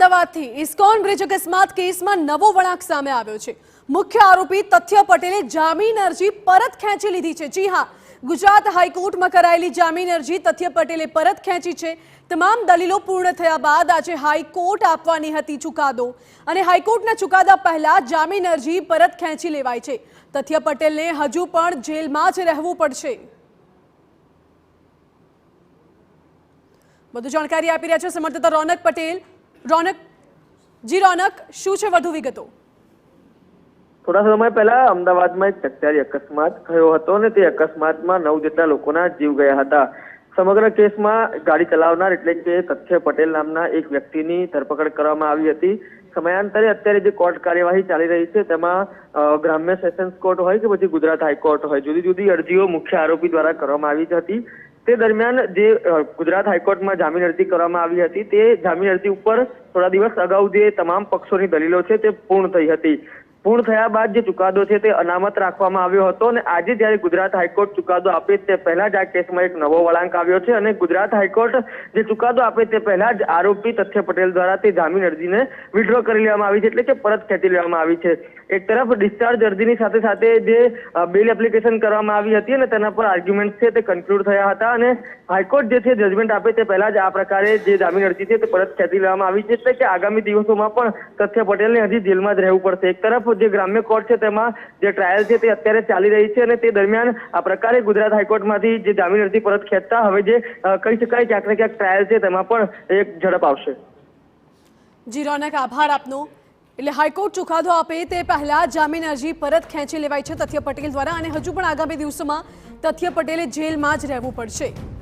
અમદાવાદથી ISKCON bridge અકસ્માત કેસમાં નવો વળાંક સામે આવ્યો છે। મુખ્ય આરોપી તથ્ય પટેલે જામીન અરજી પરત ખેંચી લીધી છે। જી હા, ગુજરાત હાઈકોર્ટમાં કરાયેલી જામીન અરજી તથ્ય પટેલે પરત ખેંચી છે। તમામ દલીલો પૂર્ણ થયા બાદ આજે હાઈકોર્ટ આપવાની હતી ચુકાદો અને હાઈકોર્ટના ચુકાદા પહેલા જામીન અરજી પરત ખેંચી લેવાઈ છે। તથ્ય પટેલને હજુ પણ જેલમાં જ રહેવું પડશે। વધુ જાણકારી આપી રહ્યા છે સંવાદદાતા રોનક પટેલ। રોનક, શું છે વધુ વિગતો? થોડા સમય પહેલા અમદાવાદમાં એક ચકચારી અકસ્માત થયો હતો અને તે અકસ્માતમાં 9 જેટલા લોકોના જીવ ગયા હતા। સમગ્ર કેસમાં ગાડી ચલાવનાર એટલે કે તથ્ય પટેલ નામના એક વ્યક્તિની ધરપકડ કરવામાં આવી હતી। સમયાંતરે અત્યારે જે કોર્ટ કાર્યવાહી ચાલી રહી છે તેમાં ગ્રામ્ય સેશન્સ કોર્ટ હોય કે પછી ગુજરાત હાઈકોર્ટ હોય, જુદી જુદી અરજીઓ મુખ્ય આરોપી દ્વારા કરવામાં આવી હતી। તે દરમિયાન જે ગુજરાત હાઈકોર્ટમાં જામીન અરજી કરવામાં આવી હતી તે જામીન અરજી ઉપર થોડા દિવસ અગાઉ જે તમામ પક્ષોની દલીલો છે તે પૂર્ણ થઈ હતી। પૂર્ણ થયા બાદ જે ચુકાદો છે તે અનામત રાખવામાં આવ્યો હતો અને આજે જ્યારે ગુજરાત હાઈકોર્ટ ચુકાદો આપે તે પહેલા જ આ કેસમાં એક નવો વળાંક આવ્યો છે અને ગુજરાત હાઈકોર્ટ જે ચુકાદો આપે તે પહેલા જ આરોપી તથ્ય પટેલ દ્વારા તે જામીન અરજીને વિડ્રો કરી લેવામાં આવી છે, એટલે કે પરત ખેંચી લેવામાં આવી છે। એક તરફ ડિસ્ચાર્જ અરજીની સાથે સાથે જે બેલ એપ્લિકેશન કરવામાં આવી હતી અને તેના પર આર્ગ્યુમેન્ટ છે તે કન્ક્લુડ થયા હતા અને હાઈકોર્ટ જે છે જજમેન્ટ આપે તે પહેલા જ આ પ્રકારે જે જામીન અરજી છે તે પરત ખેંચી લેવામાં આવી છે, એટલે કે આગામી દિવસોમાં પણ તથ્ય પટેલને હજી જેલમાં જ રહેવું પડશે। એક તરફ જે ગ્રામ્ય કોર્ટ છે તેમાં જે ટ્રાયલ છે તે અત્યારે ચાલી રહી છે અને તે દરમિયાન આ પ્રકારે ગુજરાત હાઈકોર્ટમાંથી જે જામીન અરજી પરત ખેંચતા હવે જે કહી શકાય ક્યાંક ને ક્યાંક ટ્રાયલ છે તેમાં પણ એક ઝડપ આવશે। જી રોનક, આભાર આપનો। એટલે હાઈકોર્ટ ચુકાદો આપે તે પહેલા જામીન અરજી પરત ખેંચી લેવાઈ છે તથ્ય પટેલ દ્વારા અને હજુ પણ આગામી દિવસોમાં તથ્ય પટેલે જેલમાં જ રહેવું પડશે।